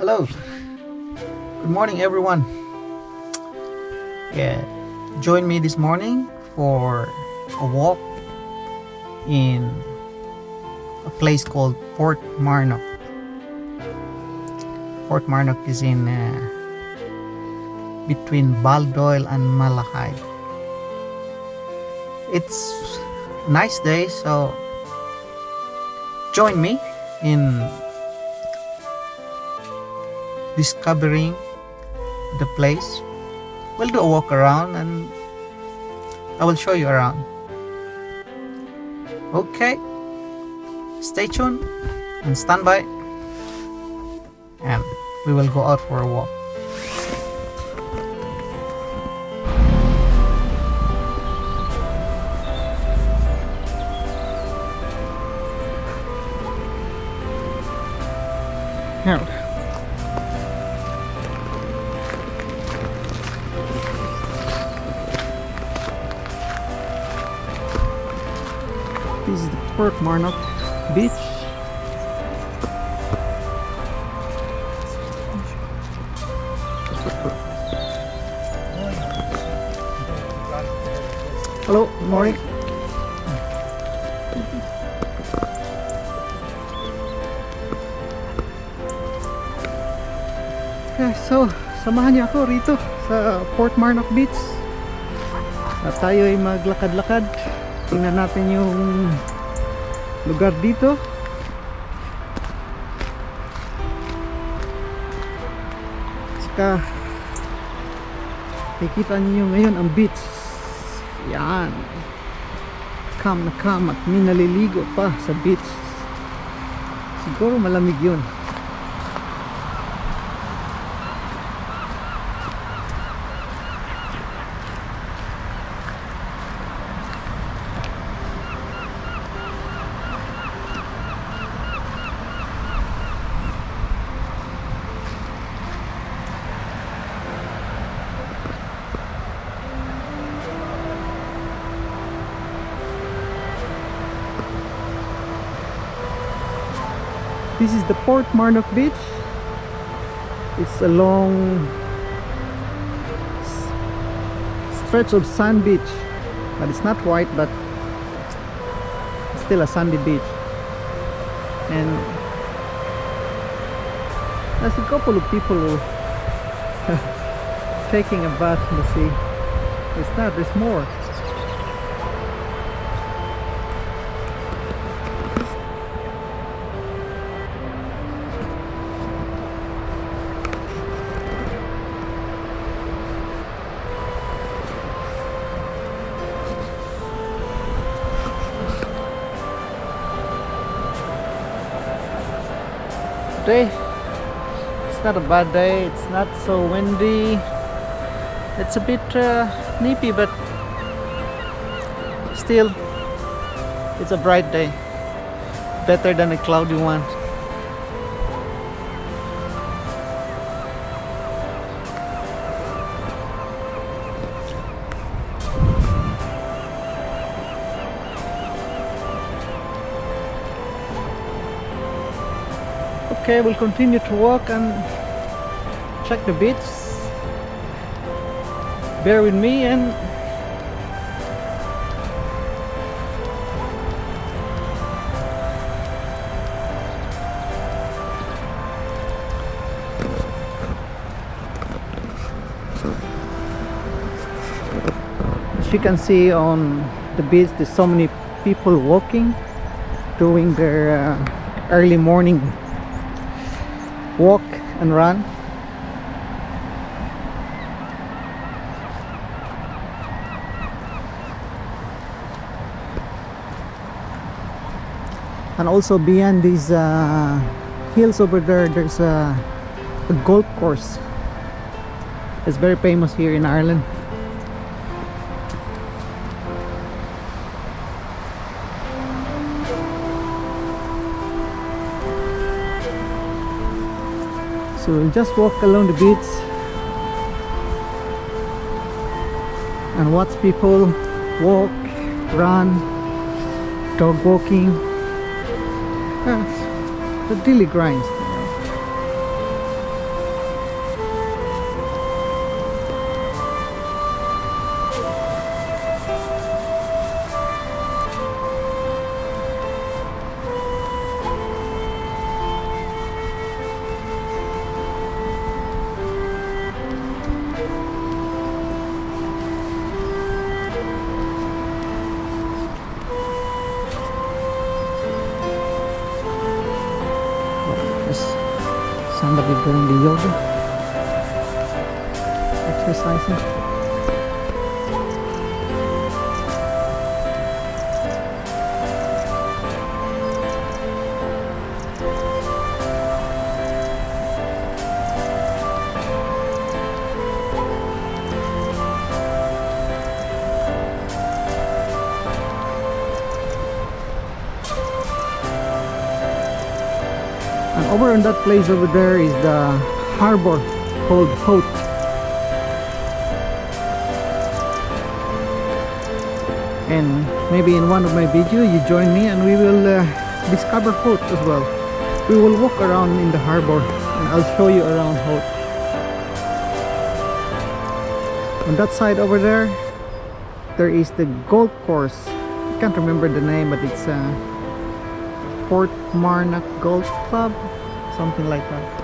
Hello, good morning everyone. Yeah, join me this morning for a walk in a place called Portmarnock. Portmarnock is in between Baldoyle and Malahide. It's a nice day, so join me in discovering the place. We'll do a walk around and I will show you around. Okay, stay tuned and stand by, and we will go out for a walk. Now, this is the Portmarnock beach. Hello, good morning. Okay, so samahan niyo ako rito sa Portmarnock Beach at tayo ay maglakad-lakad. Tingnan natin yung lugar dito. Saka nakikita niyo ngayon ang beach. Yan, calm na calm at may naliligo pa sa beach. Siguro malamig yun. This is the Portmarnock beach. It's a long stretch of sand beach, but it's not white, but it's still a sandy beach. And there's a couple of people taking a bath in the sea. It's not, there's more. Today, it's not a bad day. It's not so windy. It's a bit nippy, but still it's a bright day, better than a cloudy one. Okay, we'll continue to walk and check the beach. Bear with me, and as you can see on the beach, there's so many people walking, doing their early morning walk and run. And also beyond these hills over there, there's a golf course. It's very famous here in Ireland. So we'll just walk along the beach and watch people walk, run, dog walking. The daily grind. somebody doing the yoga, exercising. And over on that place over there is the harbor called Hout. And maybe in one of my videos you join me and we will discover Hout as well. We will walk around in the harbor and I'll show you around Hout. On that side over there is the golf course. I can't remember the name, but it's Portmarnock Golf Club, something like that.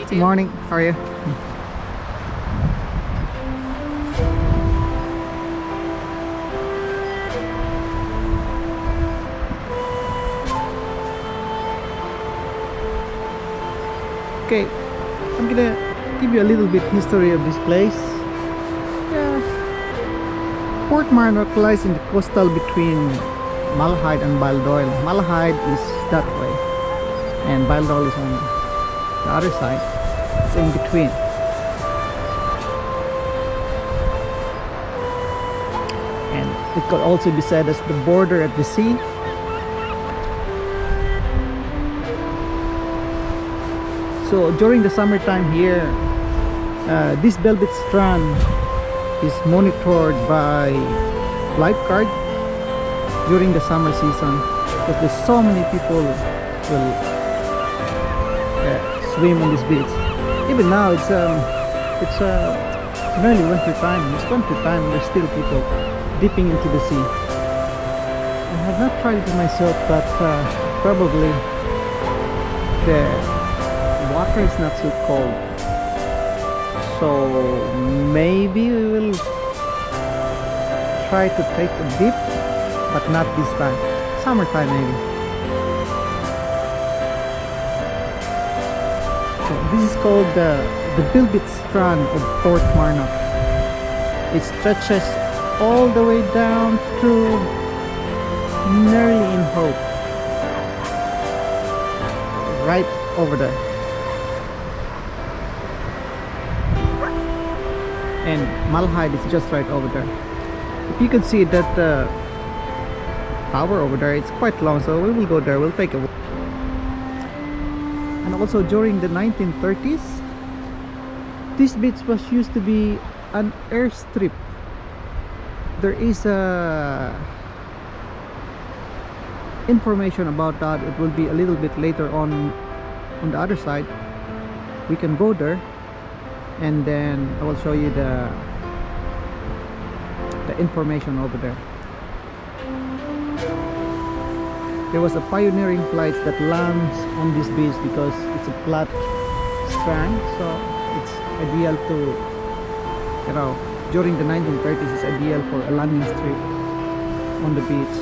Good morning, how are you? Okay, I'm gonna give you a little bit history of this place. Portmarnock lies in the coastal between Malahide and Baldoyle. Malahide is that way and Baldoyle is on the other side. It's in between. And it could also be said as the border at the sea. So during the summertime here, this Velvet Strand is monitored by lifeguard during the summer season because there's so many people will swim on this beach. Even now it's nearly winter time. It's winter time. There's still people dipping into the sea. I have not tried it myself, but probably the water is not so cold. So maybe we will try to take a dip, but not this time. Summertime maybe. So this is called the Velvet Strand of Portmarnock. It stretches all the way down to nearly in Hope. Right over there. And Malahide is just right over there. If you can see that tower over there, it's quite long, so we will go there. We'll take a walk. And also during the 1930s, this beach was used to be an airstrip. There is information about that. It will be a little bit later on the other side. We can go there and then I will show you the information over there. There was a pioneering flight that lands on this beach because it's a flat strand, so it's ideal to, you know, during the 1930s it's ideal for a landing strip on the beach.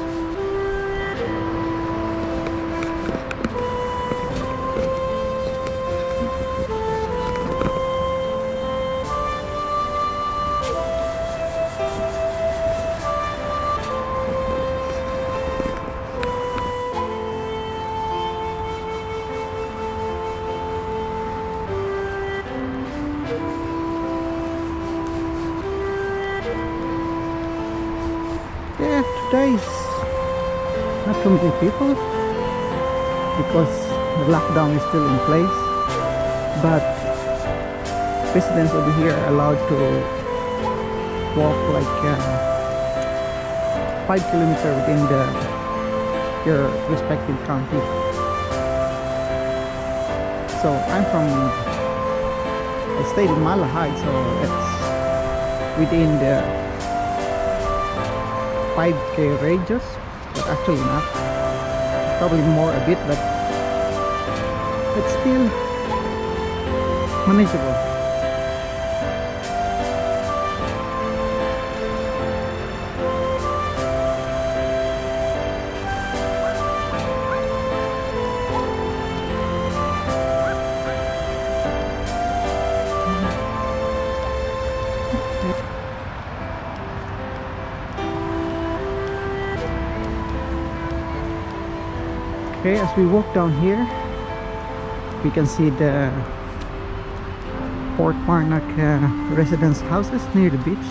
Yeah, today is not too many people because the lockdown is still in place, but residents over here are allowed to walk like 5 kilometers within your respective county. So I stayed in Malahide, so within the 5K radius, but actually not. Probably more a bit, but still manageable. Okay, as we walk down here, we can see the Portmarnock residence houses near the beach.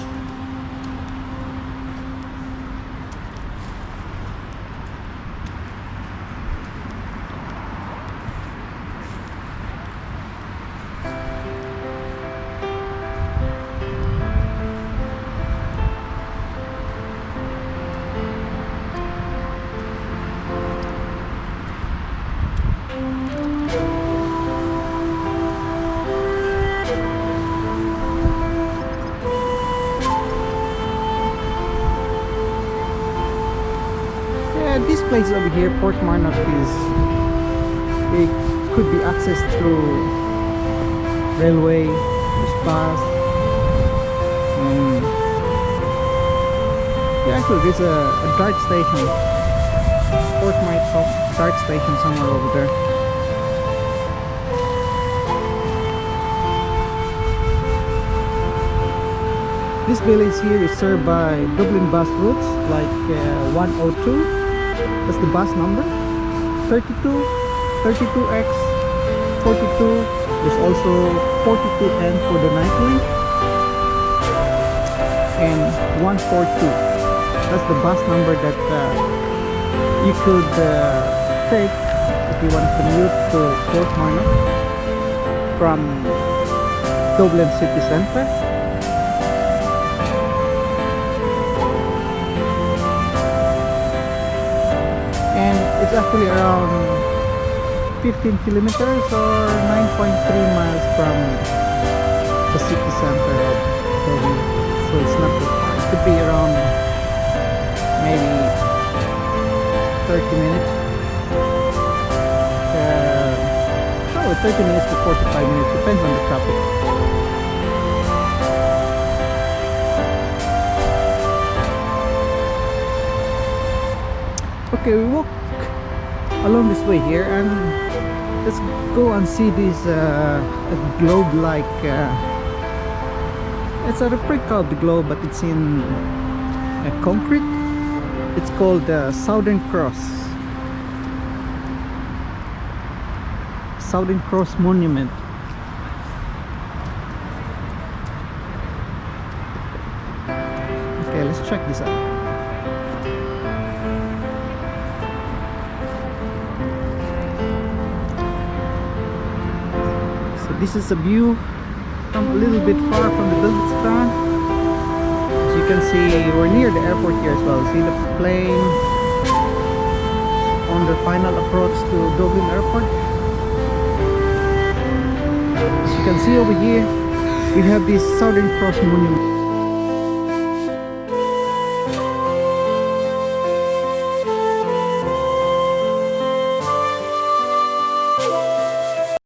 This place over here, Portmarnock, it could be accessed through railway, bus, and yeah, actually there's a dart station, Portmarnock dart station somewhere over there. This village here is served by Dublin bus routes like 102. That's the bus number. 32, 32X, 42. There's also 42N for the nightly, and 142. That's the bus number that you could take if you want to commute to Portmarnock from Dublin city center. It's actually around 15 kilometers or 9.3 miles from the city center of Dublin, so it's not too far. It could be around maybe 30 minutes. Probably 30 minutes to 45 minutes, depends on the traffic. Okay, we walk along this way here, and let's go and see this globe like it's a replica of the globe, but it's in concrete. It's called the Southern Cross Monument. Okay, let's check this out. This is a view from a little bit far from the building stand. As you can see, we're near the airport here as well. See the plane on the final approach to Dublin Airport. As you can see over here, we have this Southern Cross Monument.